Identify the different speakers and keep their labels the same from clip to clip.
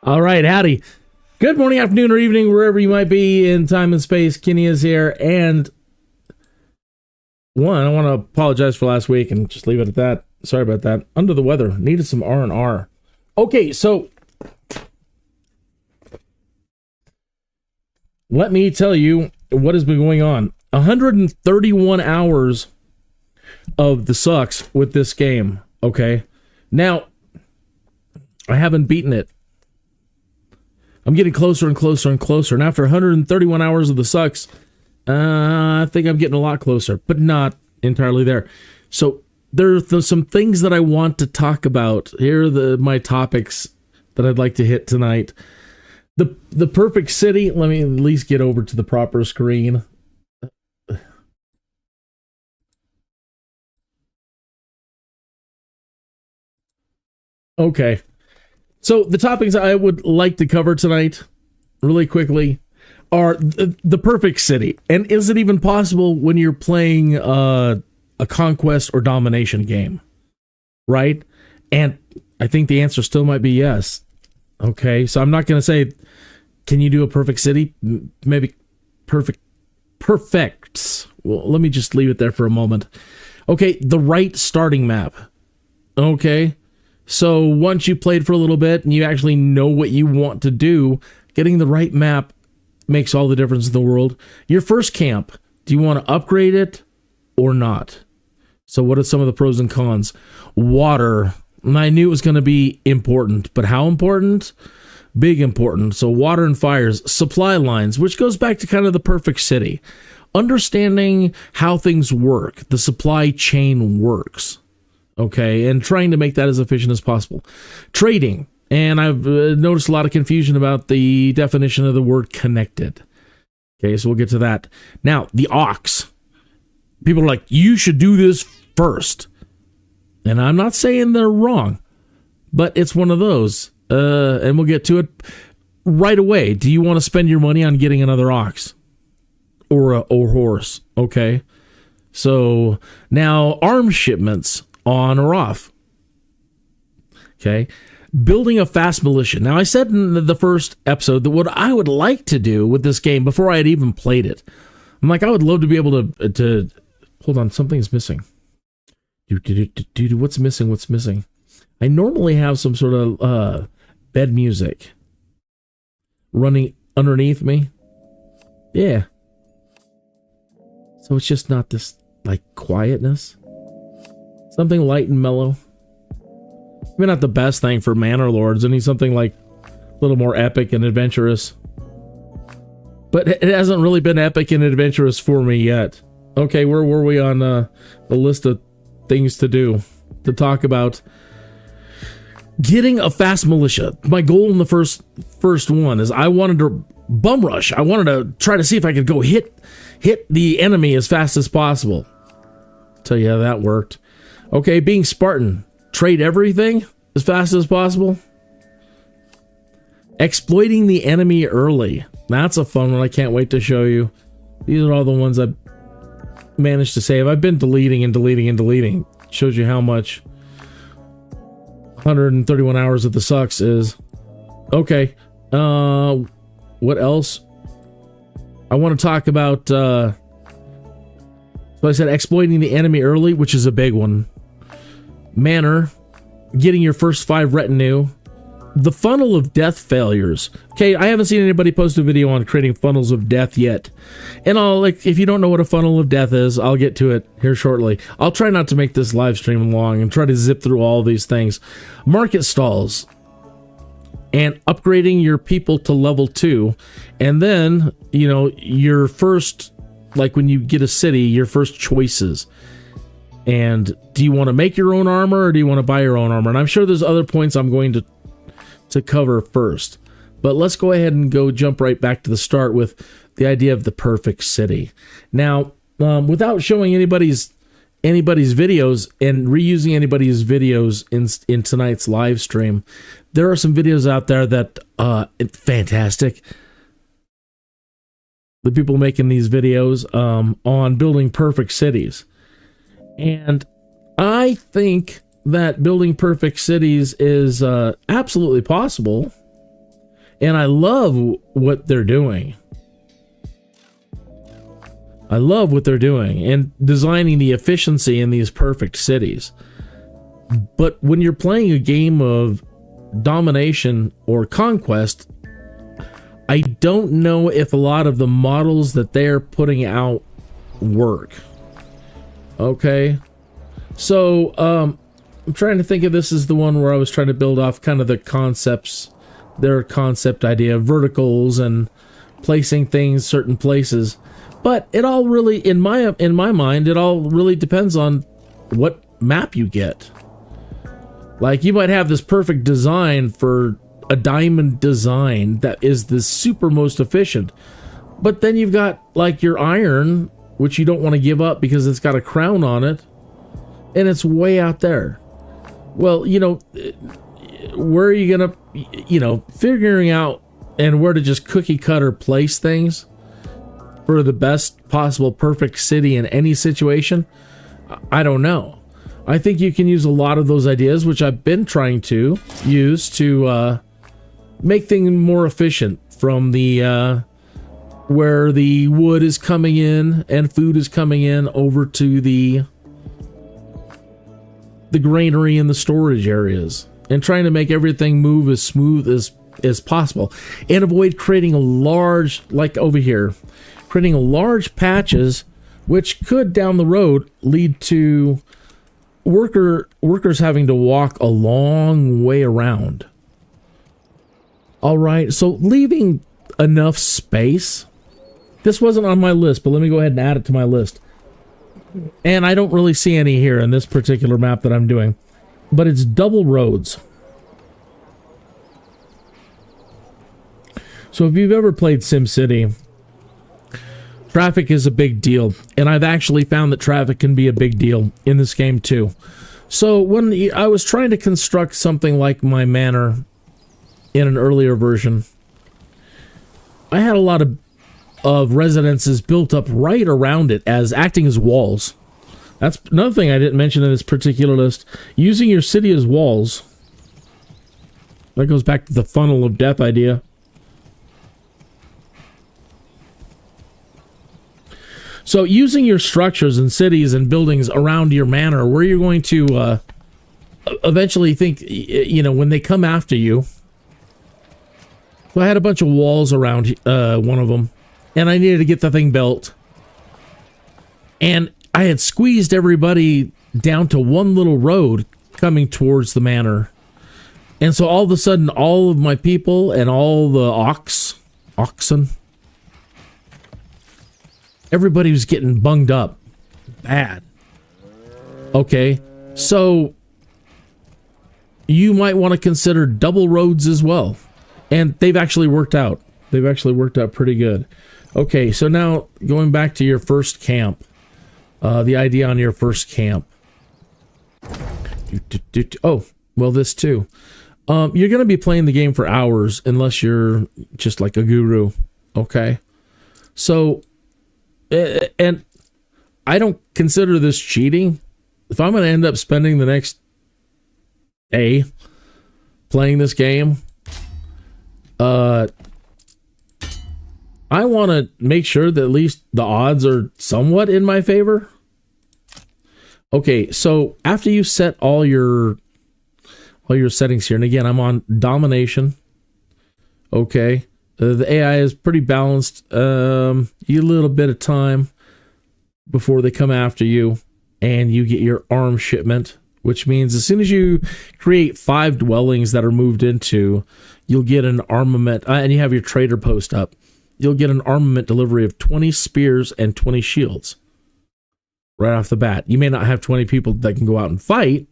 Speaker 1: All right, howdy. Good morning, afternoon, or evening, wherever you might be in time and space. Kenny is here, and I want to apologize for last week and just leave it at that. Sorry about that. Under the weather. Needed some R&R. Okay, so let me tell you what has been going on. 131 hours of the sucks with this game, okay? Now, I haven't beaten it. I'm getting closer and closer and closer. And after 131 hours of the sucks, I think I'm getting a lot closer, but not entirely there. So there's some things that I want to talk about. Here are my topics that I'd like to hit tonight. The perfect city. Let me at least get over to the proper screen. Okay. So the topics I would like to cover tonight, really quickly, are the perfect city. And is it even possible when you're playing a conquest or domination game? Right? And I think the answer still might be yes. Okay, so I'm not going to say, can you do a perfect city? Maybe perfects. Well, let me just leave it there for a moment. Okay, the right starting map. Okay. So once you played for a little bit and you actually know what you want to do, getting the right map makes all the difference in the world. Your first camp, do you want to upgrade it or not? So what are some of the pros and cons? Water. I knew it was going to be important, but how important? Big important. So water and fires. Supply lines, which goes back to kind of the perfect city. Understanding how things work, the supply chain works. Okay, and trying to make that as efficient as possible. Trading, and I've noticed a lot of confusion about the definition of the word connected. Okay, so we'll get to that. Now, the ox. People are like, you should do this first. And I'm not saying they're wrong, but it's one of those. And we'll get to it right away. Do you want to spend your money on getting another ox? Or horse? Okay. So, now, arms shipments. On or off. Okay. Building a fast militia. Now, I said in the first episode that what I would like to do with this game before I had even played it, I'm like, I would love to be able to hold on, something's missing. What's missing? What's missing? I normally have some sort of bed music running underneath me. Yeah. So it's just not this, like, quietness. Something light and mellow. Maybe not the best thing for Manor Lords. I need something like a little more epic and adventurous. But it hasn't really been epic and adventurous for me yet. Okay, where were we on the list of things to do, to talk about? Getting a fast militia. My goal in the first one is I wanted to bum rush. I wanted to try to see if I could go hit the enemy as fast as possible. Tell you how that worked. Okay, being Spartan. Trade everything as fast as possible. Exploiting the enemy early. That's a fun one. I can't wait to show you. These are all the ones I've managed to save. I've been deleting and deleting and deleting. Shows you how much 131 hours of the sucks is. Okay. What else? I want to talk about... So I said exploiting the enemy early, which is a big one. Manor, getting your first 5 retinue. The funnel of death failures. Okay, I haven't seen anybody post a video on creating funnels of death yet. And if you don't know what a funnel of death is, I'll get to it here shortly. I'll try not to make this live stream long and try to zip through all these things. Market stalls. And upgrading your people to level 2. And then, your first... Like when you get a city, your first choices. And do you want to make your own armor or do you want to buy your own armor? And I'm sure there's other points I'm going to cover first. But let's go ahead and jump right back to the start with the idea of the perfect city. Now, without showing anybody's videos and reusing anybody's videos in tonight's live stream, there are some videos out there that fantastic. The people making these videos on building perfect cities. And I think that building perfect cities is absolutely possible. And I love what they're doing. I love what they're doing and designing the efficiency in these perfect cities. But when you're playing a game of domination or conquest, I don't know if a lot of the models that they're putting out work. Okay, so I'm trying to think if this is the one where I was trying to build off kind of the concepts, their concept idea, verticals and placing things certain places. But it all really, in my mind, it all really depends on what map you get. Like, you might have this perfect design for a diamond design that is the super most efficient, but then you've got like your iron, which you don't want to give up because it's got a crown on it, and it's way out there. Well, you know, where are you gonna, you know, figuring out and where to just cookie cutter place things for the best possible perfect city in any situation? I don't know. I think you can use a lot of those ideas, which I've been trying to use to make things more efficient, from the where the wood is coming in and food is coming in over to the granary and the storage areas, and trying to make everything move as smooth as possible, and avoid creating a large, like over here, creating a large patches, which could down the road lead to workers having to walk a long way around. All right, so leaving enough space. This wasn't on my list, but let me go ahead and add it to my list. And I don't really see any here in this particular map that I'm doing, but it's double roads. So if you've ever played SimCity, traffic is a big deal, and I've actually found that traffic can be a big deal in this game too. So when I was trying to construct something like my manor in an earlier version, I had a lot of residences built up right around it as acting as walls. That's another thing I didn't mention in this particular list. Using your city as walls. That goes back to the funnel of death idea. So using your structures and cities and buildings around your manor, where you're going to eventually think, you know, when they come after you. So I had a bunch of walls around one of them, and I needed to get the thing built. And I had squeezed everybody down to one little road coming towards the manor. And so all of a sudden, all of my people and all the oxen, everybody was getting bunged up. Bad. Okay, so you might want to consider double roads as well. And they've actually worked out. They've actually worked out pretty good. Okay, so now going back to your first camp. The idea on your first camp. Oh, well, this too. You're going to be playing the game for hours unless you're just like a guru. Okay? So, and I don't consider this cheating. If I'm going to end up spending the next day playing this game, I want to make sure that at least the odds are somewhat in my favor. Okay, so after you set all your settings here, and again, I'm on domination. Okay, the AI is pretty balanced. You get a little bit of time before they come after you, and you get your arm shipment, which means as soon as you create 5 dwellings that are moved into, you'll get an armament, and you have your trader post up. You'll get an armament delivery of 20 spears and 20 shields right off the bat. You may not have 20 people that can go out and fight.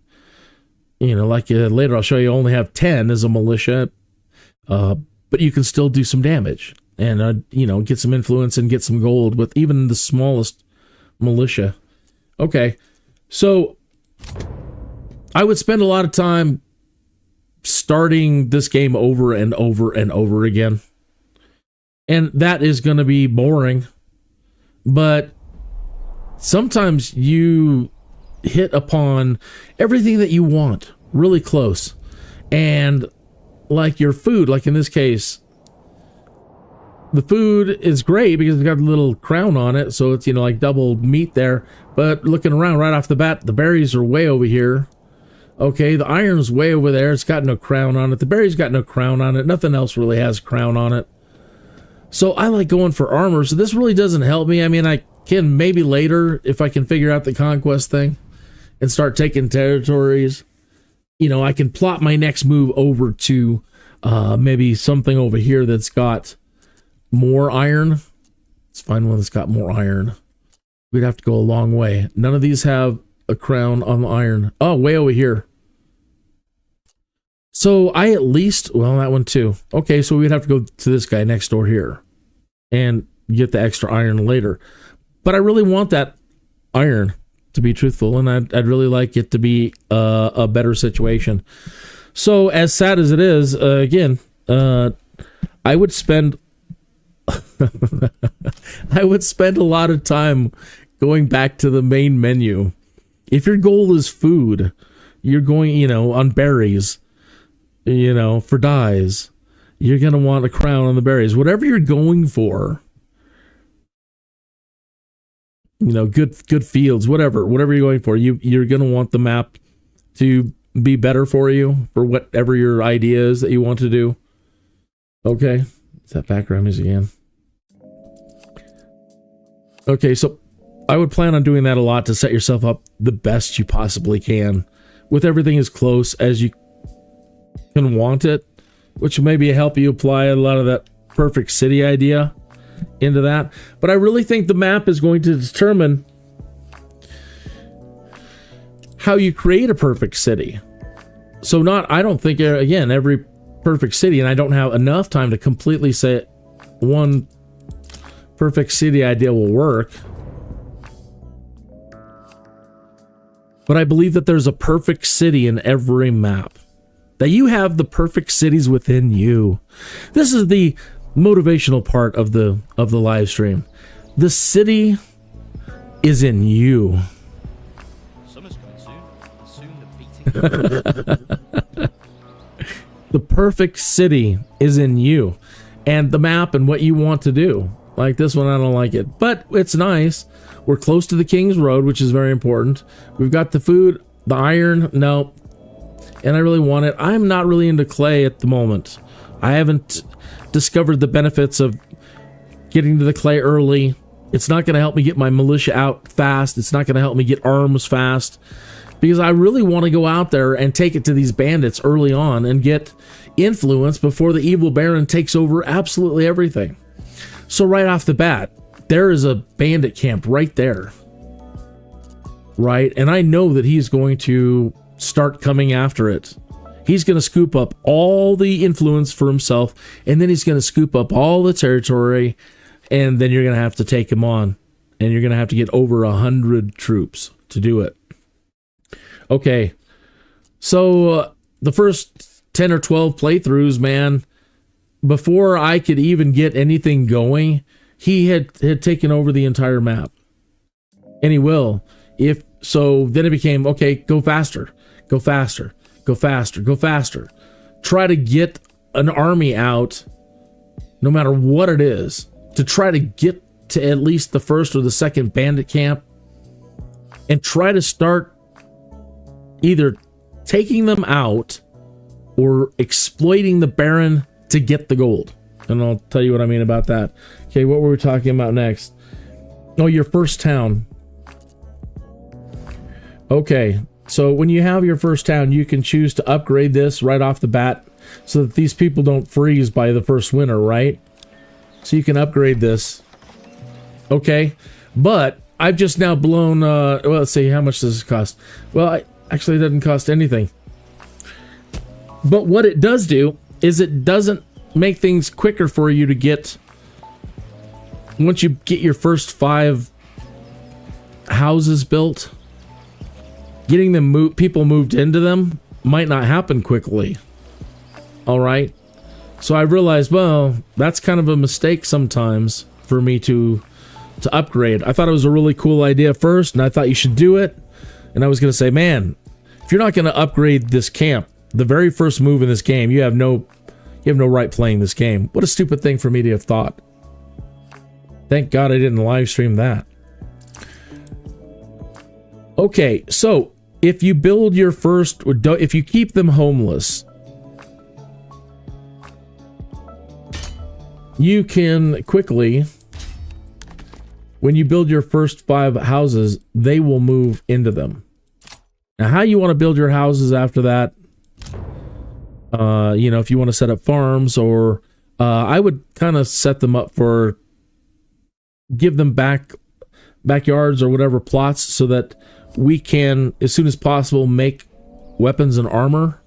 Speaker 1: You know, like later I'll show you only have 10 as a militia, but you can still do some damage and, you know, get some influence and get some gold with even the smallest militia. Okay, so I would spend a lot of time starting this game over and over and over again. And that is going to be boring. But sometimes you hit upon everything that you want really close. And like your food, like in this case, the food is great because it's got a little crown on it, so it's, you know, like double meat there. But looking around right off the bat, the berries are way over here. Okay, the iron's way over there. It's got no crown on it. The berry's got no crown on it. Nothing else really has a crown on it. So I like going for armor. So this really doesn't help me. I mean, I can maybe later, if I can figure out the conquest thing and start taking territories, you know, I can plot my next move over to maybe something over here that's got more iron. Let's find one that's got more iron. We'd have to go a long way. None of these have a crown on the iron. Oh, way over here. So I at least, well, that one too. Okay, so we'd have to go to this guy next door here and get the extra iron later. But I really want that iron, to be truthful, and I'd really like it to be a better situation. So as sad as it is, again, I would spend I would spend a lot of time going back to the main menu. If your goal is food, you're going, you know, on berries, you know, for dyes, you're going to want a crown on the berries. Whatever you're going for, you know, good fields, whatever you're going for, you're going to want the map to be better for you, for whatever your idea is that you want to do. Okay. Is that background music again? Okay, so I would plan on doing that a lot to set yourself up the best you possibly can, with everything as close as you can want it, which maybe help you apply a lot of that perfect city idea into that. But I really think the map is going to determine how you create a perfect city. So I don't think, again, every perfect city, and I don't have enough time to completely say one perfect city idea will work. But I believe that there's a perfect city in every map. That you have the perfect cities within you. This is the motivational part of the live stream. The city is in you.
Speaker 2: Summer's coming soon. Soon the beating.
Speaker 1: The perfect city is in you. And the map and what you want to do. Like this one, I don't like it. But it's nice. We're close to the King's Road, which is very important. We've got the food, the iron, no. And I really want it. I'm not really into clay at the moment. I haven't discovered the benefits of getting to the clay early. It's not going to help me get my militia out fast. It's not going to help me get arms fast. Because I really want to go out there and take it to these bandits early on and get influence before the evil Baron takes over absolutely everything. So right off the bat, there is a bandit camp right there. Right? And I know that he's going to start coming after it. He's going to scoop up all the influence for himself, and then he's going to scoop up all the territory, and then you're going to have to take him on. And you're going to have to get over 100 troops to do it. Okay. So the first 10 or 12 playthroughs, man, before I could even get anything going, he had taken over the entire map. And he will. Then it became, okay, go faster, go faster, go faster, go faster. Try to get an army out, no matter what it is, to try to get to at least the first or the second bandit camp, and try to start either taking them out or exploiting the Baron to get the gold. And I'll tell you what I mean about that. Okay, what were we talking about next? Oh, your first town. Okay, so when you have your first town, you can choose to upgrade this right off the bat so that these people don't freeze by the first winter, right? So you can upgrade this. Okay, but I've just now blown, well, let's see, how much does this cost? Well, actually, it doesn't cost anything. But what it does do is it doesn't make things quicker for you to get, once you get your first 5 houses built, getting them people moved into them might not happen quickly. All right. So I realized, well, that's kind of a mistake sometimes for me to upgrade. I thought it was a really cool idea first, and I thought you should do it. And I was going to say, man, if you're not going to upgrade this camp, the very first move in this game, you have no right playing this game. What a stupid thing for me to have thought. Thank God I didn't live stream that. Okay, so if you build your first, if you keep them homeless, you can quickly, when you build your first 5 houses, they will move into them. Now, how you want to build your houses after that, you know, if you want to set up farms, or I would kind of set them up for, give them backyards or whatever plots, so that we can, as soon as possible, make weapons and armor.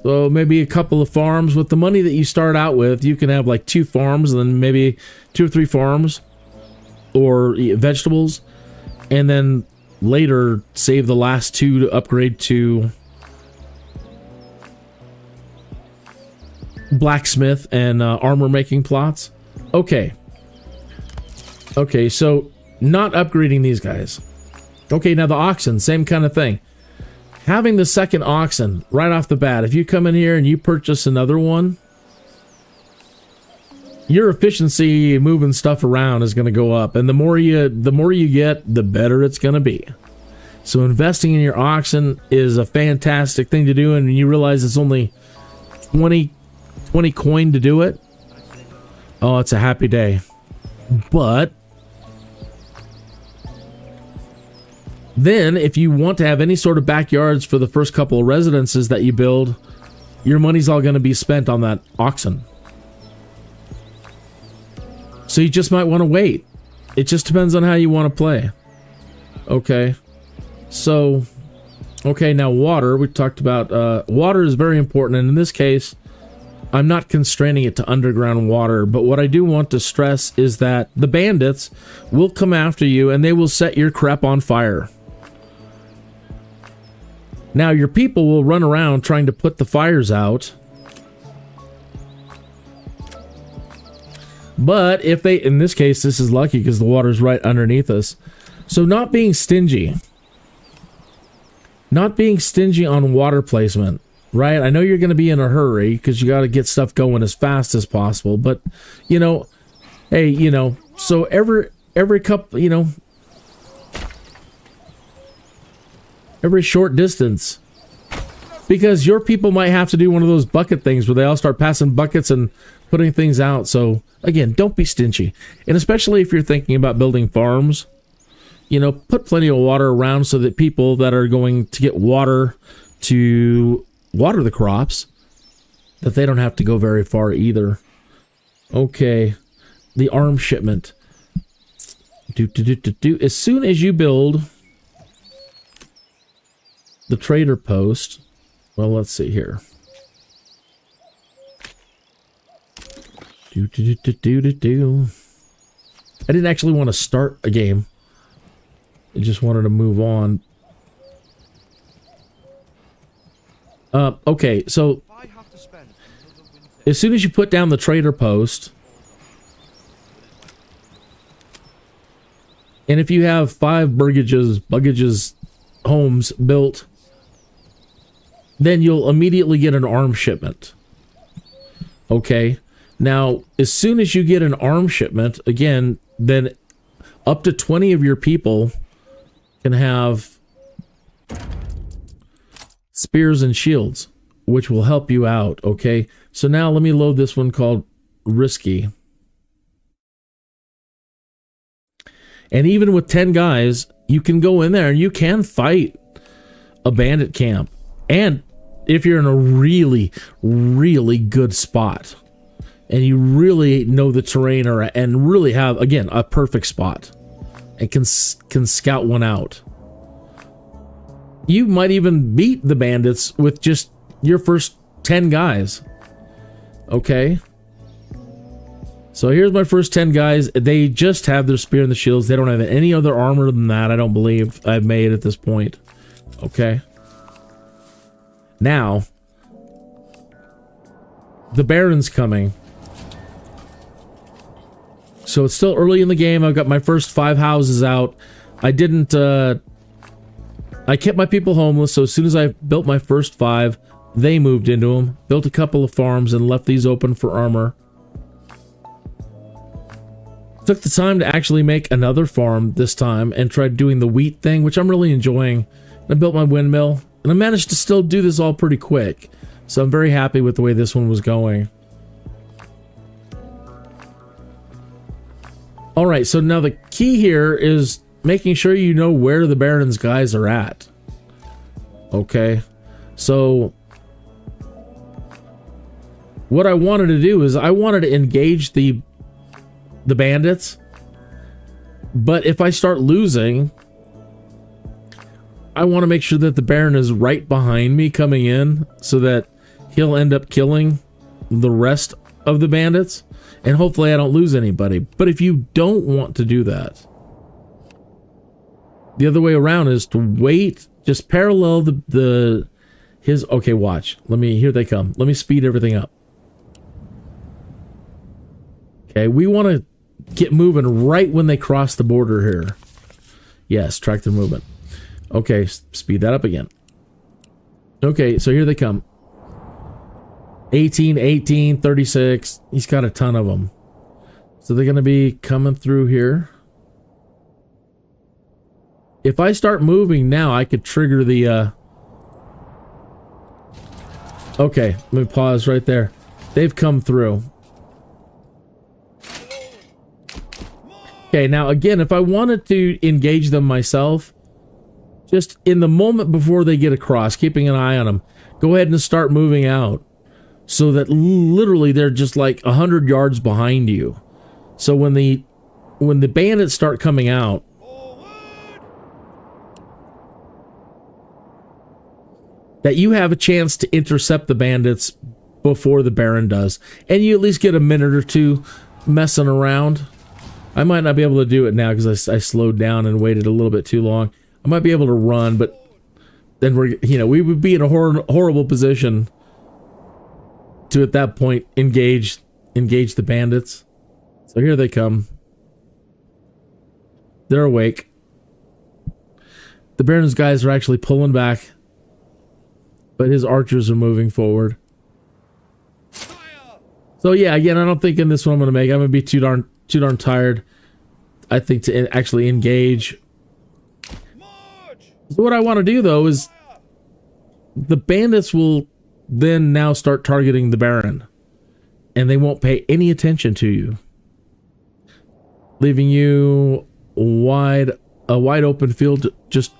Speaker 1: So maybe a couple of farms. With the money that you start out with, you can have like 2 farms, and then maybe 2 or 3 farms, or vegetables, and then later save the last 2 to upgrade to blacksmith and armor making plots. Okay, so not upgrading these guys. Okay, now the oxen, same kind of thing. Having the second oxen right off the bat, if you come in here and you purchase another one, your efficiency moving stuff around is going to go up, and the more you get, the better it's going to be. So investing in your oxen is a fantastic thing to do, and you realize it's only 20 coin to do it. Oh, it's a happy day. But then, if you want to have any sort of backyards for the first couple of residences that you build, your money's all going to be spent on that oxen. So you just might want to wait. It just depends on how you want to play. Okay. So, okay, now water. We talked about water is very important, and in this case, I'm not constraining it to underground water, but what I do want to stress is that the bandits will come after you, and they will set your crap on fire. Now, your people will run around trying to put the fires out. But if they, in this case, this is lucky because the water's right underneath us. So not being stingy. Not being stingy on water placement, right? I know you're going to be in a hurry because you got to get stuff going as fast as possible. But, you know, hey, you know, so every couple, you know, every short distance, because your people might have to do one of those bucket things where they all start passing buckets and putting things out. So again, don't be stingy. And especially if you're thinking about building farms, you know, put plenty of water around so that people that are going to get water to water the crops, that they don't have to go very far either. Okay, the arm shipment. As soon as you build the trader post, well, let's see here. I didn't actually want to start a game. I just wanted to move on. Okay, so as soon as you put down the trader post, and if you have 5 buggages homes built, then you'll immediately get an arm shipment. Okay, now as soon as you get an arm shipment, again, then up to 20 of your people can have spears and shields, which will help you out. Okay, so now let me load this one called Risky. And even with 10 guys, you can go in there and you can fight a bandit camp. And if you're in a really, really good spot and you really know the terrain, and really have, again, a perfect spot and can scout one out, you might even beat the bandits with just your first 10 guys. Okay, so here's my first 10 guys. They just have their spear and the shields. They don't have any other armor than that, I don't believe I've made at this point. Okay, now the Baron's coming. So it's still early in the game. I've got my first 5 houses out. I kept my people homeless, so as soon as I built my first 5, they moved into them, built a couple of farms, and left these open for armor. Took the time to actually make another farm this time and tried doing the wheat thing, which I'm really enjoying. I built my windmill, and I managed to still do this all pretty quick. So I'm very happy with the way this one was going. All right, so now the key here is making sure you know where the Baron's guys are at. Okay, so what I wanted to do is I wanted to engage the bandits, but if I start losing, I want to make sure that the Baron is right behind me coming in so that he'll end up killing the rest of the bandits, and hopefully I don't lose anybody. But if you don't want to do that, the other way around is to wait, just parallel his. Okay, watch. Here they come. Let me speed everything up. Okay, we want to get moving right when they cross the border here. Yes, track their movement. Okay, speed that up again. Okay, so here they come. 18, 18, 36. He's got a ton of them. So they're going to be coming through here. If I start moving now, I could trigger the... Okay, let me pause right there. They've come through. Okay, now again, if I wanted to engage them myself, just in the moment before they get across, keeping an eye on them, go ahead and start moving out so that literally they're just like 100 yards behind you. So when the bandits start coming out, that you have a chance to intercept the bandits before the Baron does, and you at least get a minute or two messing around. I might not be able to do it now because I slowed down and waited a little bit too long. I might be able to run, but then we would be in a horrible position to at that point engage the bandits. So here they come. They're awake. The Baron's guys are actually pulling back, but his archers are moving forward. So yeah, again, I don't think in this one I'm going to make. I'm going to be too darn tired, I think, to actually engage. So what I want to do, though, is the bandits will then now start targeting the Baron, and they won't pay any attention to you, leaving you a wide open field to just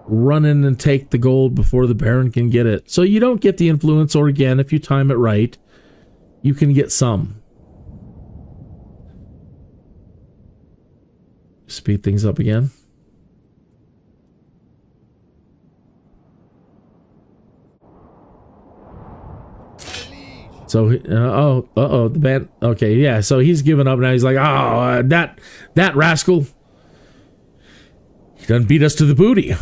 Speaker 1: run in and take the gold before the Baron can get it. So you don't get the influence, or again, if you time it right, you can get some. Speed things up again. So, the band. Okay, yeah. So he's given up now. He's like, that rascal. He done beat us to the booty.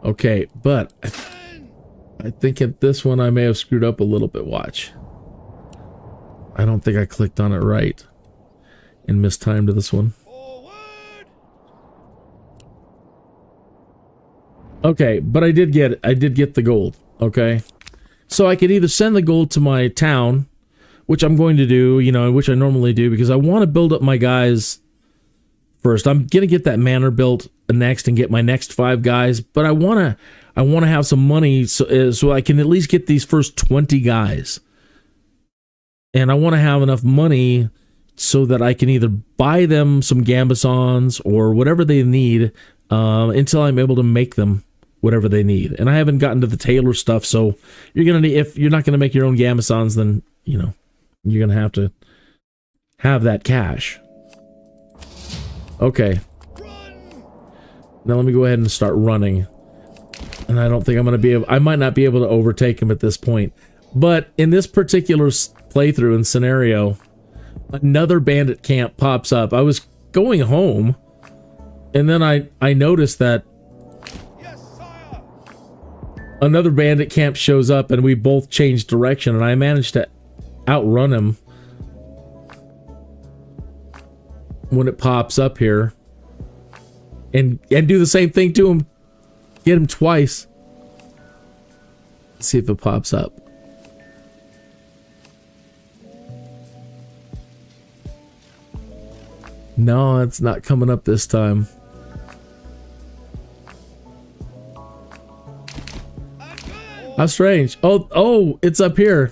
Speaker 1: Okay, but I think at this one I may have screwed up a little bit. Watch. I don't think I clicked on it right and mistimed this one. Okay, but I did get the gold. Okay, so I could either send the gold to my town, which I'm going to do, which I normally do because I want to build up my guys first. I'm gonna get that manor built next and get my next 5 guys, but I wanna have some money so I can at least get these first 20 guys, and I want to have enough money so that I can either buy them some gambesons or whatever they need until I'm able to make them whatever they need. And I haven't gotten to the tailor stuff, so you're gonna need, if you're not gonna make your own gambesons, then you're gonna have to have that cash. Okay. Now let me go ahead and start running. And I don't think I'm going to be able... I might not be able to overtake him at this point. But in this particular playthrough and scenario, another bandit camp pops up. I was going home, and then I noticed that another bandit camp shows up, and we both changed direction, and I managed to outrun him when it pops up here. And do the same thing to him Get him twice. See if it pops up. No, it's not coming up this time. How strange. Oh, it's up here.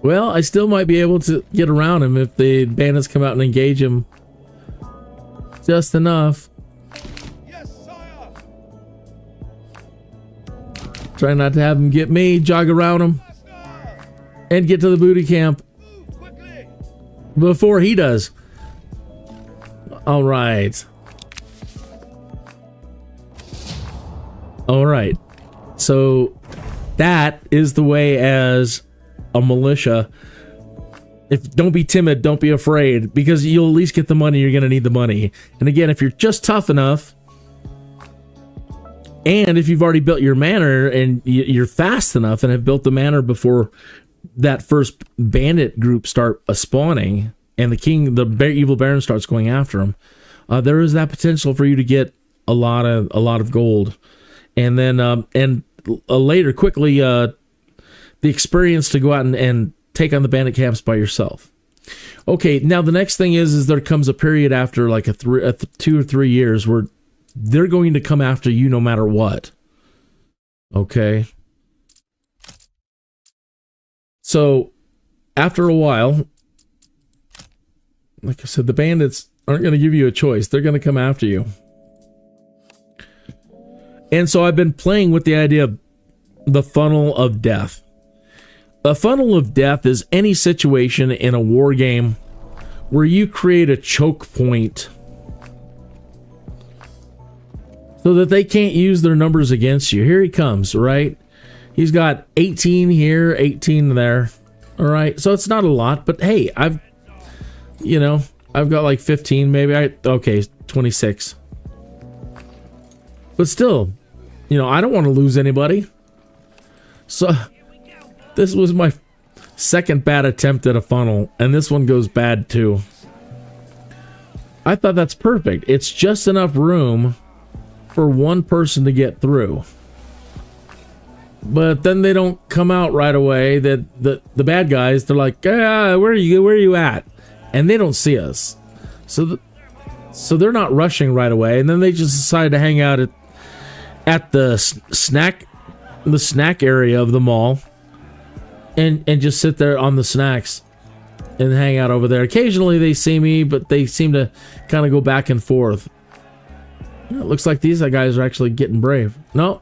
Speaker 1: Well, I still might be able to get around him if the bandits come out and engage him. Just enough.
Speaker 3: Yes, sire.
Speaker 1: Try not to have him get me. Jog around him. And get to the booty camp. Before he does. Alright. Alright. So, that is the way as a militia. Don't be timid, don't be afraid, because you'll at least get the money. You're going to need the money. And again, if you're just tough enough, and if you've already built your manor and you're fast enough and have built the manor before that first bandit group start spawning and the evil baron starts going after them, there is that potential for you to get a lot of gold. And then later, quickly, the experience to go out and take on the bandit camps by yourself. Okay, now the next thing is there comes a period after like 2 or 3 years where they're going to come after you no matter what. Okay. So after a while, like I said, the bandits aren't going to give you a choice. They're going to come after you. And so I've been playing with the idea of the funnel of death. A funnel of death is any situation in a war game where you create a choke point so that they can't use their numbers against you. Here he comes, right? He's got 18 here, 18 there. All right, so it's not a lot, but hey, I've got like 15 maybe. Okay, 26. But still, I don't want to lose anybody. So this was my second bad attempt at a funnel, and this one goes bad too. I thought that's perfect. It's just enough room for one person to get through. But then they don't come out right away. The bad guys, they're like, where are you at? And they don't see us. So they're not rushing right away, and then they just decide to hang out at the snack area of the mall. And just sit there on the snacks and hang out over there. Occasionally they see me, but they seem to kind of go back and forth. It looks like these guys are actually getting brave. No,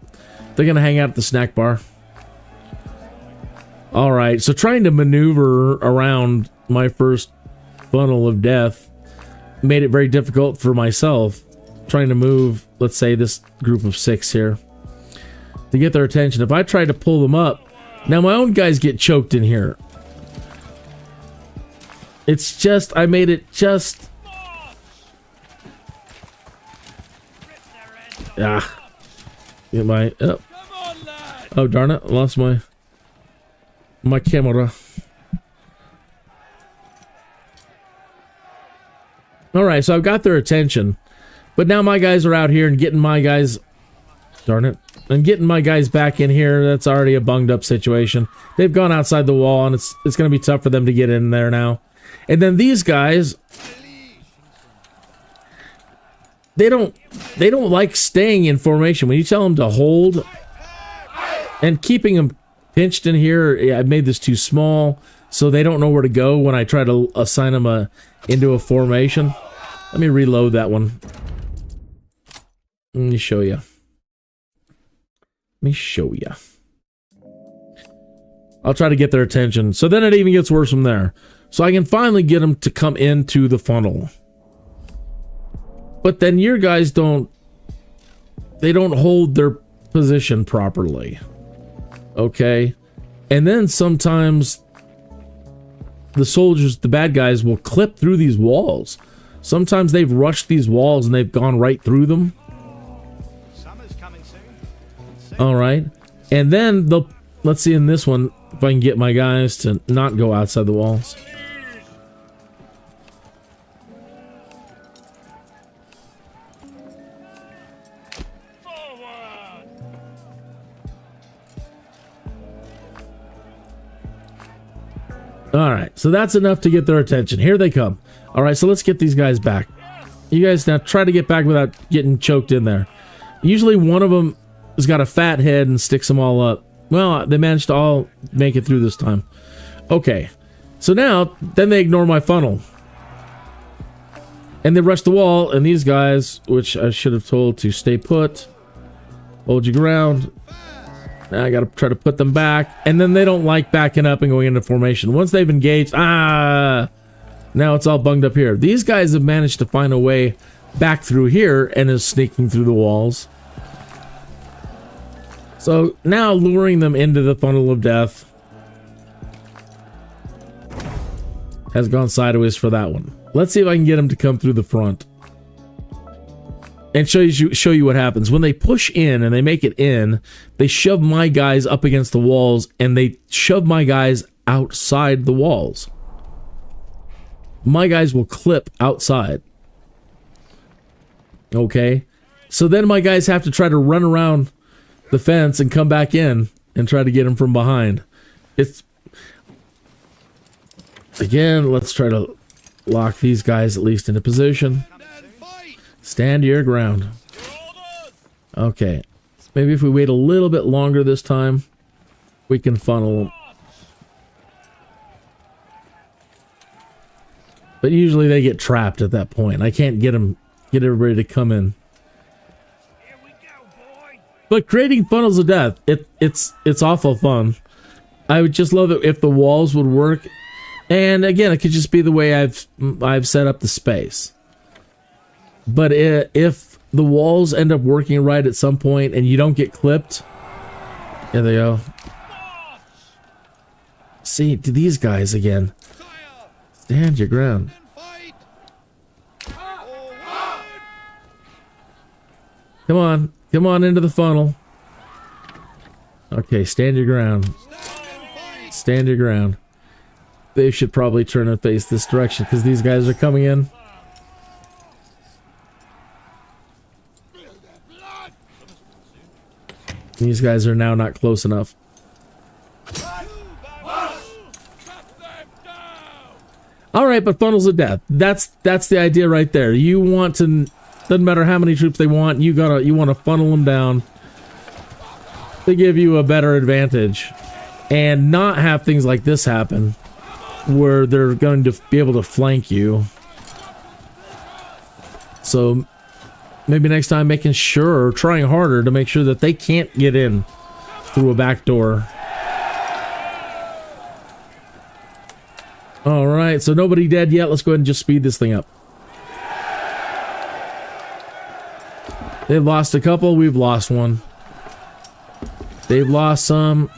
Speaker 1: they're going to hang out at the snack bar. All right, so trying to maneuver around my first funnel of death made it very difficult for myself. Trying to move, let's say, this group of 6 here to get their attention. If I try to pull them up, now my own guys get choked in here. It's just, I made it just... Get my... Oh, darn it. I lost my camera. Alright, so I've got their attention. But now my guys are out here and getting my guys... Darn it. I'm getting my guys back in here. That's already a bunged up situation. They've gone outside the wall, and it's going to be tough for them to get in there now. And then these guys, they don't like staying in formation. When you tell them to hold and keeping them pinched in here, I've made this too small, so they don't know where to go when I try to assign them into a formation. Let me reload that one. Let me show you. I'll try to get their attention. So then it even gets worse from there. So I can finally get them to come into the funnel. But then your guys don't hold their position properly. Okay? And then sometimes the soldiers, the bad guys, will clip through these walls. Sometimes they've rushed these walls and they've gone right through them. All right, and then let's see in this one if I can get my guys to not go outside the walls. All right, so that's enough to get their attention. Here they come. All right, so let's get these guys back. You guys now try to get back without getting choked in there. Usually one of them has got a fat head and sticks them all up. Well, they managed to all make it through this time. Okay, so now, then they ignore my funnel. And they rush the wall, and these guys, which I should have told to stay put, hold your ground. Now I gotta try to put them back, and then they don't like backing up and going into formation. Once they've engaged, now it's all bunged up here. These guys have managed to find a way back through here and is sneaking through the walls. So now luring them into the funnel of death has gone sideways for that one. Let's see if I can get them to come through the front and show you what happens. When they push in and they make it in, they shove my guys up against the walls and they shove my guys outside the walls. My guys will clip outside. Okay? So then my guys have to try to run around the fence and come back in and try to get them from behind. It's... Again, let's try to lock these guys at least into position. Stand your ground. Okay. Maybe if we wait a little bit longer this time, we can funnel them. But usually they get trapped at that point. I can't get everybody to come in. But creating funnels of death, it's awful fun. I would just love it if the walls would work. And again, it could just be the way I've set up the space. But if the walls end up working right at some point and you don't get clipped, there they go. See, to these guys again. Stand your ground. Come on into the funnel. Okay, stand your ground. Stand your ground. They should probably turn and face this direction because these guys are coming in. These guys are now not close enough. Alright, but funnels of death. That's the idea right there. You want to... Doesn't matter how many troops they want, you want to funnel them down to give you a better advantage. And not have things like this happen, where they're going to be able to flank you. So maybe next time making sure, or trying harder to make sure that they can't get in through a back door. Alright, so nobody dead yet. Let's go ahead and just speed this thing up. They've lost a couple, we've lost one. They've lost some.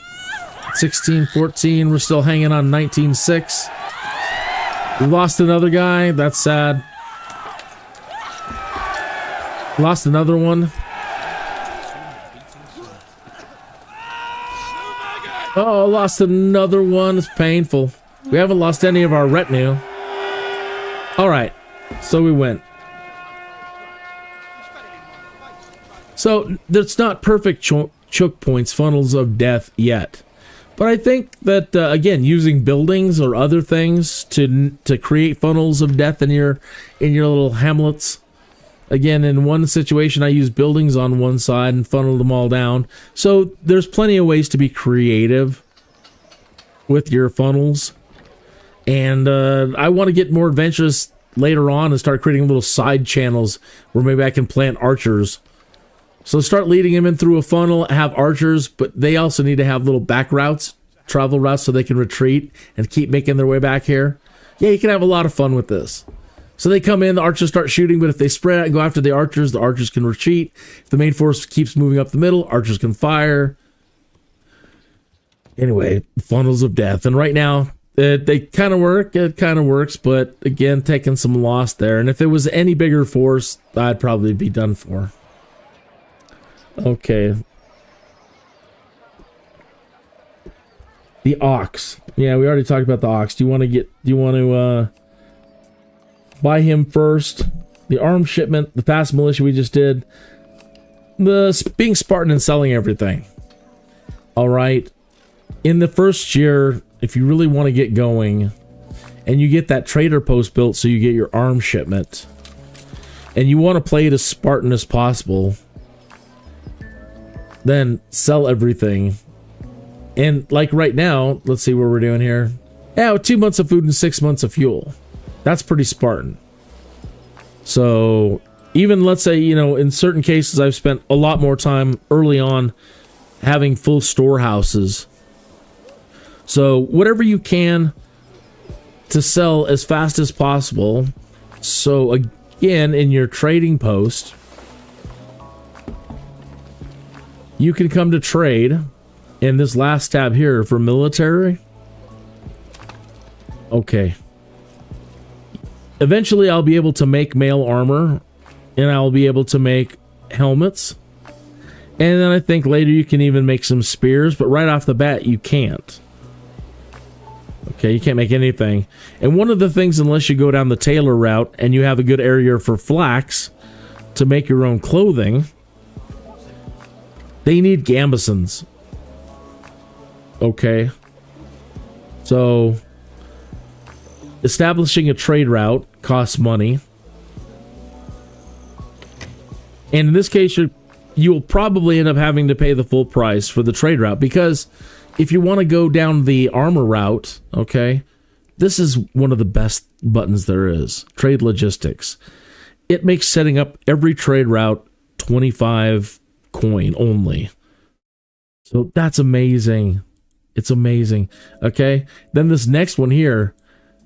Speaker 1: 16-14, we're still hanging on 19-6. We lost another guy, that's sad. Lost another one. Oh, lost another one, it's painful. We haven't lost any of our retinue. Alright, so we went. So, that's not perfect choke points, funnels of death yet. But I think that, again, using buildings or other things to create funnels of death in your little hamlets. Again, in one situation, I used buildings on one side and funneled them all down. So there's plenty of ways to be creative with your funnels. And I want to get more adventurous later on and start creating little side channels where maybe I can plant archers. So start leading them in through a funnel, have archers, but they also need to have little back routes, travel routes, so they can retreat and keep making their way back here. Yeah, you can have a lot of fun with this. So they come in, the archers start shooting, but if they spread out and go after the archers can retreat. If the main force keeps moving up the middle, archers can fire. Anyway, funnels of death. And right now, they kind of work. It kind of works, but again, taking some loss there. And if it was any bigger force, I'd probably be done for. Okay. The ox. Yeah, we already talked about the ox. Do you want to buy him first? The armed shipment, the fast militia we just did. The being Spartan and selling everything. All right. In the first year, if you really want to get going, and you get that trader post built so you get your arm shipment, and you want to play it as Spartan as possible, then sell everything. And like right now, let's see what we're doing here. Yeah, 2 months of food and 6 months of fuel. That's pretty Spartan. So even, let's say, you know, in certain cases, I've spent a lot more time early on having full storehouses. So whatever you can to sell as fast as possible. So again, in your trading post, you can come to trade in this last tab here for military. Okay. Eventually I'll be able to make mail armor, and I'll be able to make helmets. And then I think later you can even make some spears, but right off the bat you can't. Okay, you can't make anything. And one of the things, unless you go down the tailor route and you have a good area for flax to make your own clothing, they need gambesons. Okay. So establishing a trade route costs money. And in this case, you'll probably end up having to pay the full price for the trade route, because if you want to go down the armor route, okay, this is one of the best buttons there is. Trade logistics. It makes setting up every trade route 25 coin only. So that's amazing. It's amazing. Okay. Then this next one here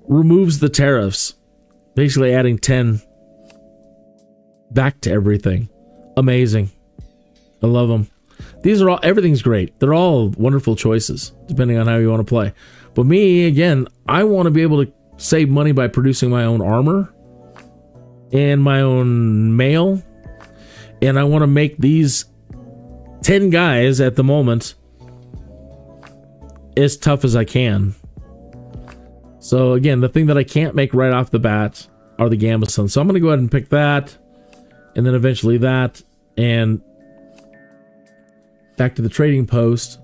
Speaker 1: removes the tariffs, basically adding 10 back to everything. Amazing. I love them. These are all, everything's great. They're all wonderful choices, depending on how you want to play. But me, again, I want to be able to save money by producing my own armor and my own mail. And I want to make these 10 guys at the moment as tough as I can. So again, the thing that I can't make right off the bat are the gambesons. So I'm going to go ahead and pick that, and then eventually that, and back to the trading post.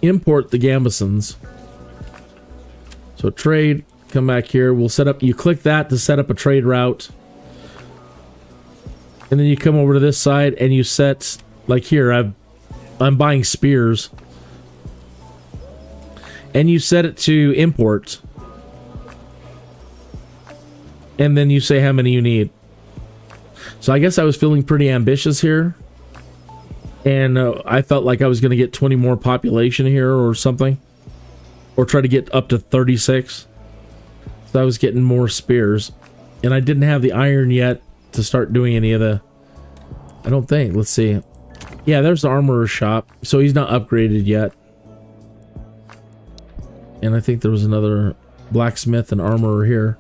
Speaker 1: Import the gambesons. So trade, come back here. We'll set up, you click that to set up a trade route. And then you come over to this side and you set, like here, I'm buying spears. And you set it to import. And then you say how many you need. So I guess I was feeling pretty ambitious here. And I felt like I was going to get 20 more population here or something. Or try to get up to 36. So I was getting more spears. And I didn't have the iron yet to start doing any of the... I don't think. Let's see. Yeah, there's the armorer's shop. So he's not upgraded yet. And I think there was another blacksmith and armorer here.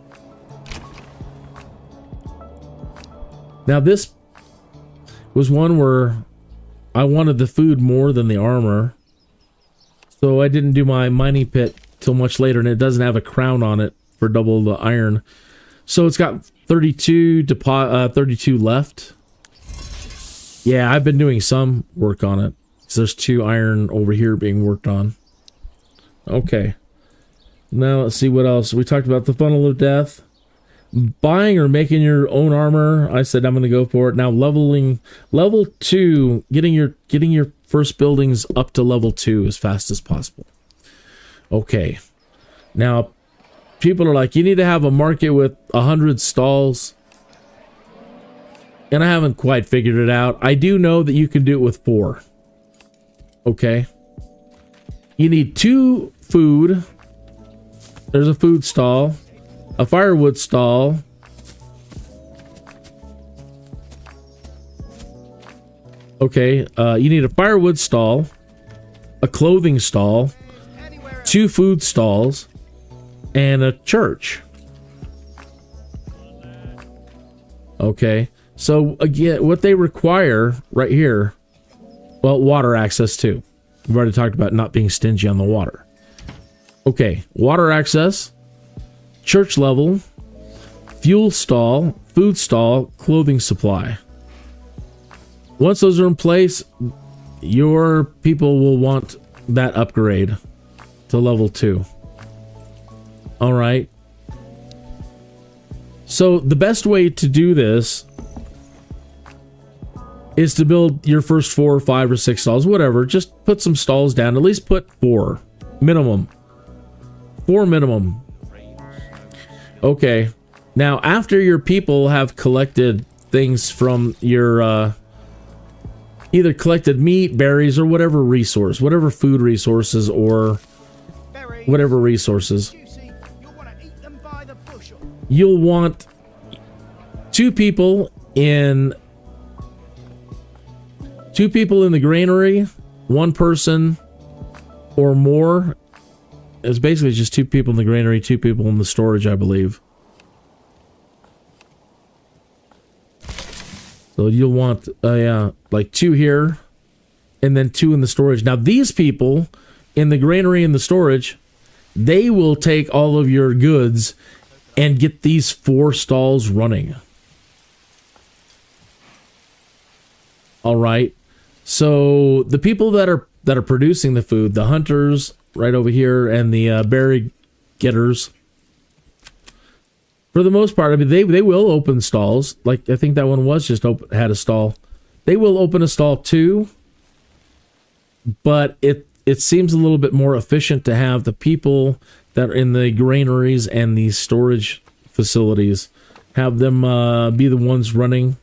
Speaker 1: Now this was one where I wanted the food more than the armor. So I didn't do my mining pit till much later, and it doesn't have a crown on it for double the iron. So it's got 32 left. Yeah, I've been doing some work on it. So there's 2 iron over here being worked on. Okay. Now let's see what else. We talked about the funnel of death. Buying or making your own armor. I said I'm going to go for it. Now level 2, getting your first buildings up to level 2 as fast as possible. Okay. Now people are like, you need to have a market with 100 stalls. And I haven't quite figured it out. I do know that you can do it with 4. Okay. You need 2 food. There's a food stall. A firewood stall. Okay, you need a firewood stall, a clothing stall, 2 food stalls, and a church. Okay, so again, what they require right here, well, water access too. We've already talked about not being stingy on the water. Okay, water access, church level, fuel stall, food stall, clothing supply. Once those are in place, your people will want that upgrade to level 2. All right. So the best way to do this is to build your first 4 or 5 or 6 stalls, whatever. Just put some stalls down. At least put 4 minimum. 4 minimum. Okay. Now, after your people have collected things from your either collected meat, berries, or whatever resource, whatever food resources or whatever resources, you'll want 2 people in the granary, 1 person or more. It's basically just 2 people in the granary, 2 people in the storage, I believe. So you'll want like 2 here and then 2 in the storage. Now these people in the granary and the storage, they will take all of your goods and get these 4 stalls running. All right. So the people that are producing the food, the hunters right over here and the berry getters, for the most part, I mean, they will open stalls. Like I think that one was just had a stall. They will open a stall too, but it seems a little bit more efficient to have the people that are in the granaries and the storage facilities, have them be the ones running.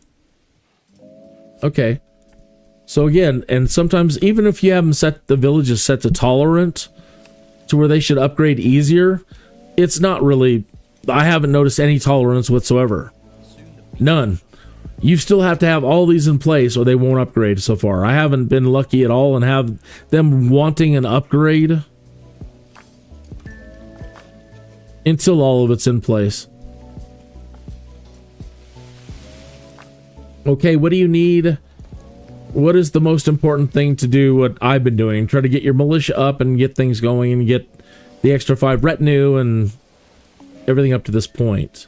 Speaker 1: Okay. So again, and sometimes even if you have them set, the villages set to tolerant to where they should upgrade easier, it's not really, I haven't noticed any tolerance whatsoever. None. You still have to have all these in place or they won't upgrade so far. I haven't been lucky at all and have them wanting an upgrade until all of it's in place. Okay, what do you need? What is the most important thing to do? What I've been doing, try to get your militia up and get things going and get the extra 5 retinue and everything up to this point.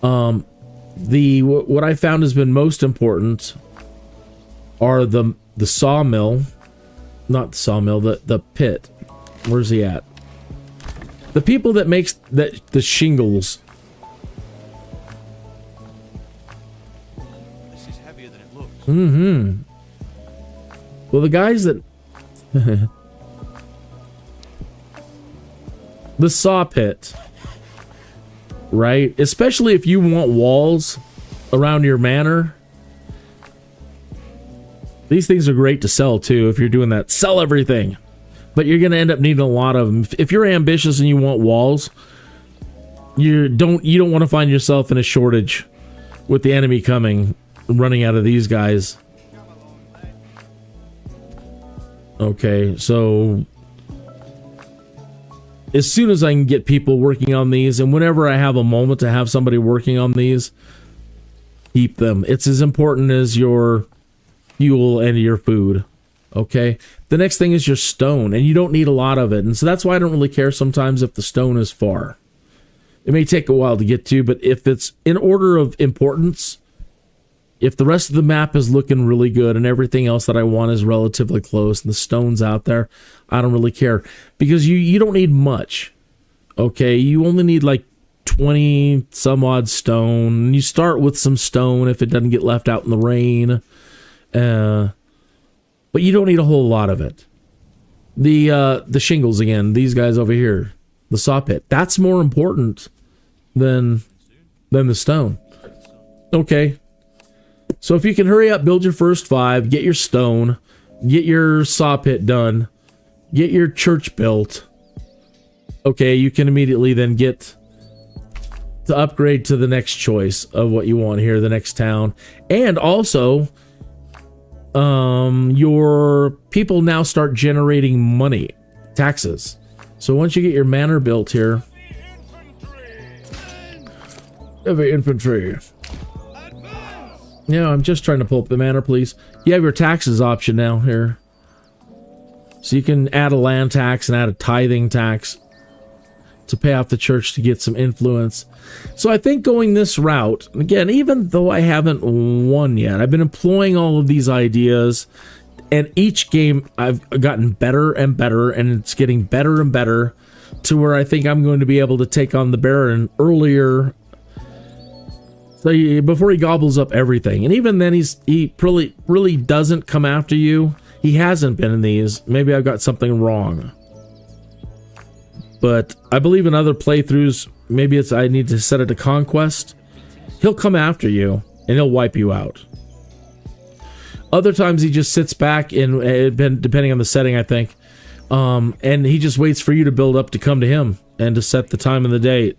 Speaker 1: What I found has been most important are the sawmill, not the sawmill, the pit. Where's he at? The people that makes the shingles.
Speaker 2: This is heavier than it looks.
Speaker 1: Mm-hmm. Well, the guys that the saw pit, right? Especially if you want walls around your manor. These things are great to sell too if you're doing that. Sell everything. But you're going to end up needing a lot of them. If you're ambitious and you want walls, you don't want to find yourself in a shortage with the enemy coming, running out of these guys. Okay, so as soon as I can get people working on these, and whenever I have a moment to have somebody working on these, keep them. It's as important as your fuel and your food. Okay, the next thing is your stone, and you don't need a lot of it, and so that's why I don't really care sometimes if the stone is far. It may take a while to get to, but if it's in order of importance, if the rest of the map is looking really good and everything else that I want is relatively close and the stone's out there, I don't really care, because you don't need much. Okay, you only need like 20 some odd stone, and you start with some stone if it doesn't get left out in the rain. But you don't need a whole lot of it. The shingles again, these guys over here, the saw pit, that's more important than the stone. Okay. So if you can hurry up, build your first 5, get your stone, get your saw pit done, get your church built. Okay, you can immediately then get to upgrade to the next choice of what you want here, the next town. And also, your people now start generating money, taxes. So once you get your manor built here, heavy infantry. Yeah, I'm just trying to pull up the manor, please. You have your taxes option now here. So you can add a land tax and add a tithing tax to pay off the church to get some influence. So I think going this route, again, even though I haven't won yet, I've been employing all of these ideas And each game I've gotten better and better, and it's getting better and better to where I think I'm going to be able to take on the Baron earlier, so before he gobbles up everything. And even then, he really doesn't come after you. He hasn't been in these. Maybe I've got something wrong. But I believe in other playthroughs, maybe I need to set it to Conquest. He'll come after you, and he'll wipe you out. Other times he just sits back, and depending on the setting, I think, and he just waits for you to build up to come to him and to set the time and the date.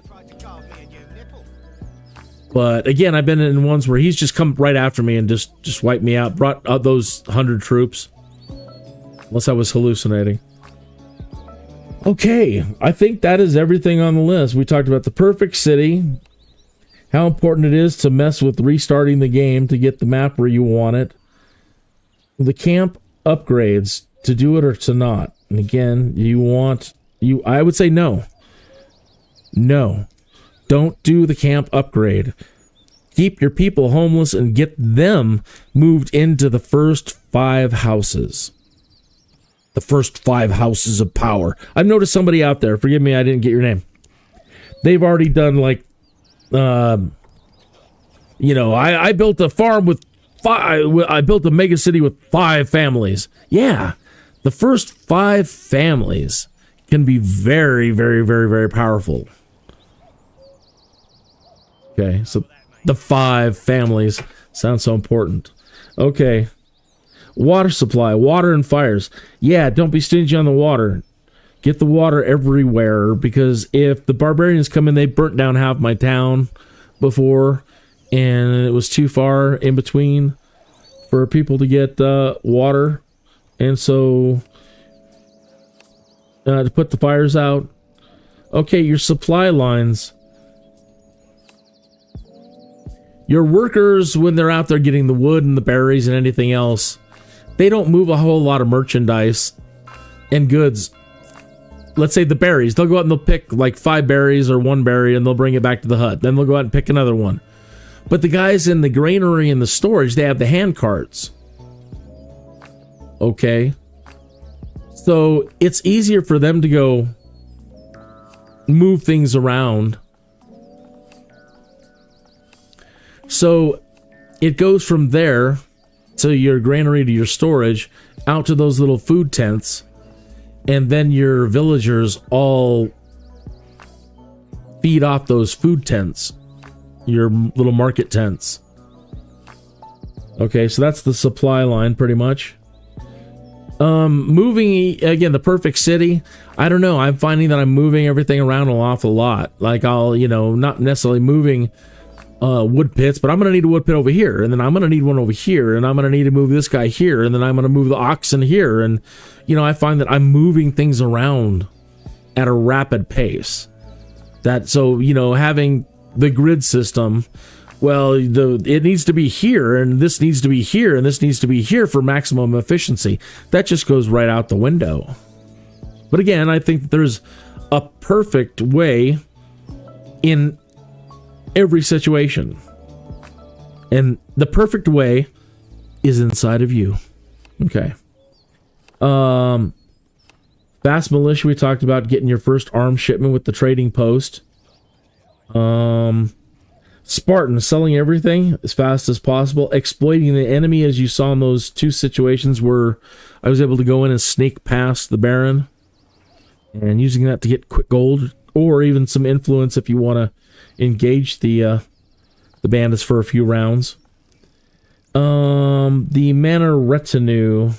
Speaker 1: But again, I've been in ones where he's just come right after me and just wiped me out, brought out those 100 troops. Unless I was hallucinating. Okay, I think that is everything on the list. We talked about the perfect city, how important it is to mess with restarting the game to get the map where you want it, the camp upgrades, to do it or to not. And again, I would say no. No. Don't do the camp upgrade. Keep your people homeless and get them moved into the first 5 houses. The first 5 houses of power. I've noticed somebody out there, forgive me, I didn't get your name. They've already done like, I built a farm with 5, I built a mega city with 5 families. Yeah, the first 5 families can be very, very, very, very powerful. Okay, so the 5 families sound so important. Okay. Water supply, water and fires. Yeah, don't be stingy on the water. Get the water everywhere, because if the barbarians come in, they burnt down half my town before, and it was too far in between for people to get water. And so, to put the fires out. Okay, your supply lines. Your workers, when they're out there getting the wood and the berries and anything else, they don't move a whole lot of merchandise and goods. Let's say the berries. They'll go out and they'll pick like 5 berries or 1 berry, and they'll bring it back to the hut. Then they'll go out and pick another one. But the guys in the granary and the storage, they have the hand carts. Okay. So it's easier for them to go move things around. So it goes from there to your granary, to your storage, out to those little food tents, and then your villagers all feed off those food tents, your little market tents. Okay, so that's the supply line pretty much. Moving, again, the perfect city, I don't know, I'm finding that I'm moving everything around an awful lot. Like I'll, not necessarily moving wood pits, but I'm going to need a wood pit over here, and then I'm going to need one over here, and I'm going to need to move this guy here, and then I'm going to move the oxen here, and I find that I'm moving things around at a rapid pace. Having the grid system, well, it needs to be here, and this needs to be here, and this needs to be here for maximum efficiency. That just goes right out the window. But again, I think that there's a perfect way in every situation, and the perfect way is inside of you. Okay. Fast militia, we talked about getting your first arms shipment with the trading post. Spartan, selling everything as fast as possible, exploiting the enemy, as you saw in those 2 situations where I was able to go in and sneak past the Baron, and using that to get quick gold, or even some influence if you want to engage the bandits for a few rounds. The Manor retinue.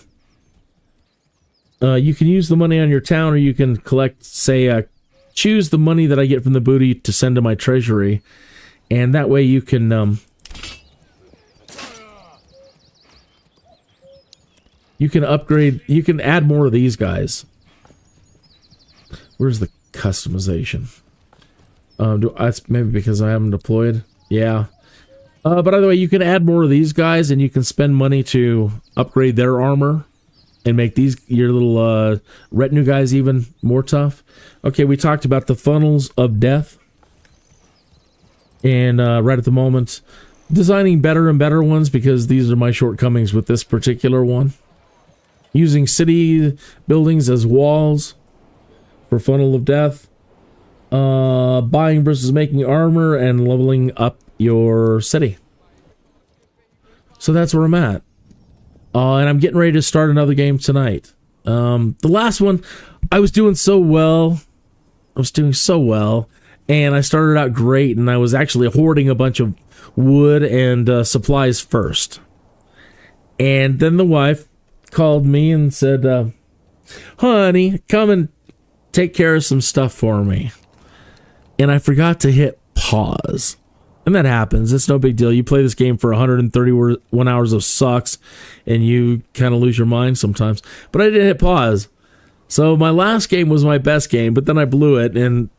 Speaker 1: You can use the money on your town, or you can collect, choose the money that I get from the booty to send to my treasury, and that way you can upgrade. You can add more of these guys. Where's the customization? That's maybe because I haven't deployed. Yeah. But either way, you can add more of these guys, and you can spend money to upgrade their armor and make your little retinue guys even more tough. Okay, we talked about the funnels of death. And right at the moment, designing better and better ones, because these are my shortcomings with this particular one. using city buildings as walls for funnel of death, buying versus making armor, and leveling up your city. So that's where I'm at. And I'm getting ready to start another game tonight. The last one, I was doing so well. And I started out great, and I was actually hoarding a bunch of wood and supplies first. And then the wife called me and said, honey, come and take care of some stuff for me. And I forgot to hit pause. And that happens. It's no big deal. You play this game for 131 hours of sucks, and you kind of lose your mind sometimes. But I didn't hit pause. So my last game was my best game, but then I blew it and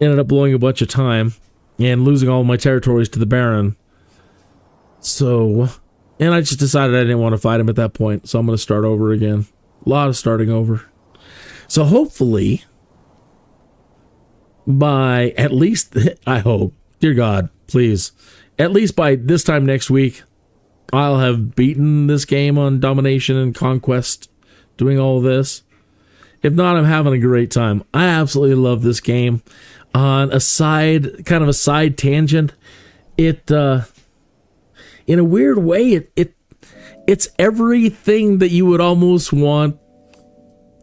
Speaker 1: ended up blowing a bunch of time and losing all my territories to the Baron. So, and I just decided I didn't want to fight him at that point, so I'm going to start over again. A lot of starting over. So hopefully, by at least, I hope, dear God, please, at least by this time next week, I'll have beaten this game on domination and conquest, doing all this. If not, I'm having a great time. I absolutely love this game. On a side, kind of a side tangent, it, in a weird way, it's everything that you would almost want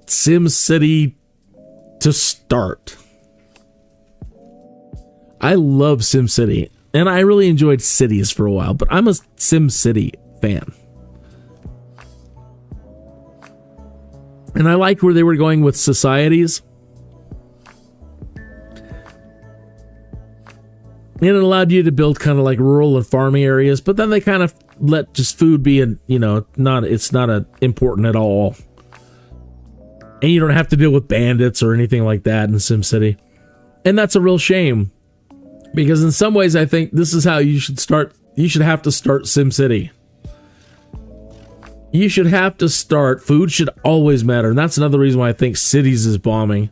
Speaker 1: SimCity to start. I love SimCity, and I really enjoyed Cities for a while, but I'm a SimCity fan. And I liked where they were going with societies. And it allowed you to build kind of like rural and farming areas, but then they kind of let just food be, it's not important at all. And you don't have to deal with bandits or anything like that in SimCity. And that's a real shame. Because in some ways, I think this is how you should start. You should have to start SimCity. You should have to start. Food should always matter. And that's another reason why I think Cities is bombing.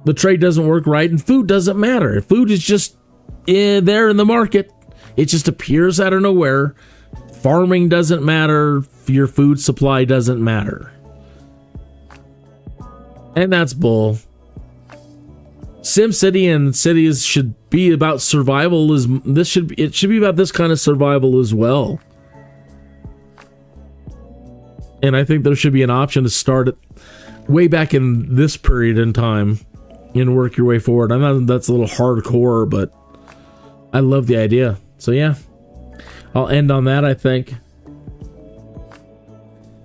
Speaker 1: The trade doesn't work right, and food doesn't matter. Food is just there in the market. It just appears out of nowhere. Farming doesn't matter. Your food supply doesn't matter. And that's bull. SimCity and Cities should be about survival. It should be about this kind of survival as well. And I think there should be an option to start it way back in this period in time and work your way forward. I know that's a little hardcore, but I love the idea. So yeah, I'll end on that, I think.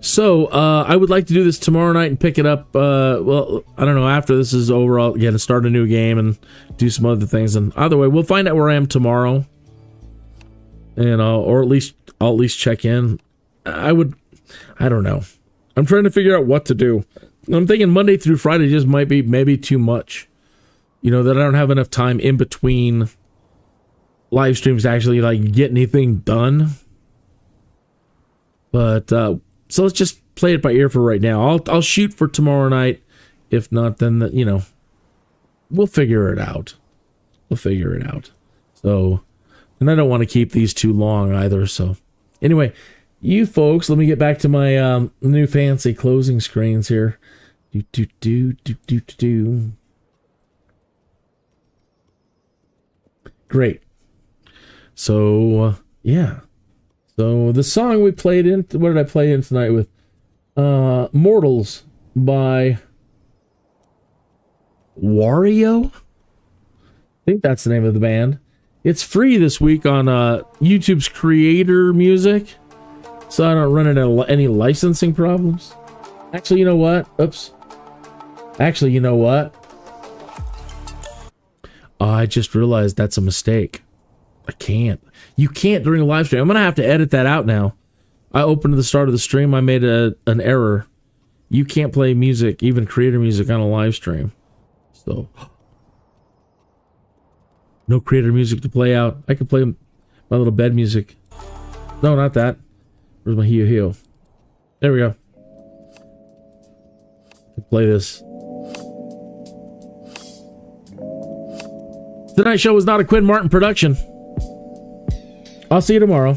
Speaker 1: So, I would like to do this tomorrow night and pick it up, well, I don't know, after this is over, I'll get to start a new game and do some other things. And either way, we'll find out where I am tomorrow. And or I'll at least check in. I don't know. I'm trying to figure out what to do. I'm thinking Monday through Friday just might be maybe too much. That I don't have enough time in between live streams to actually like get anything done. But so let's just play it by ear for right now. I'll shoot for tomorrow night. If not, then we'll figure it out. So, and I don't want to keep these too long either. So, anyway, you folks, let me get back to my new fancy closing screens here. Great. So, yeah. So the song we played in, what did I play in tonight with? Mortals by Wario? I think that's the name of the band. It's free this week on YouTube's Creator Music, so I don't run into any licensing problems. Actually, you know what? Oops. Actually, you know what? I just realized that's a mistake. I can't. You can't during a live stream. I'm going to have to edit that out now. I opened at the start of the stream. I made an error. You can't play music, even creator music, on a live stream. So, no creator music to play out. I can play my little bed music. No, not that. Where's my heel? There we go. Play this. Tonight's show was not a Quinn Martin production. I'll see you tomorrow.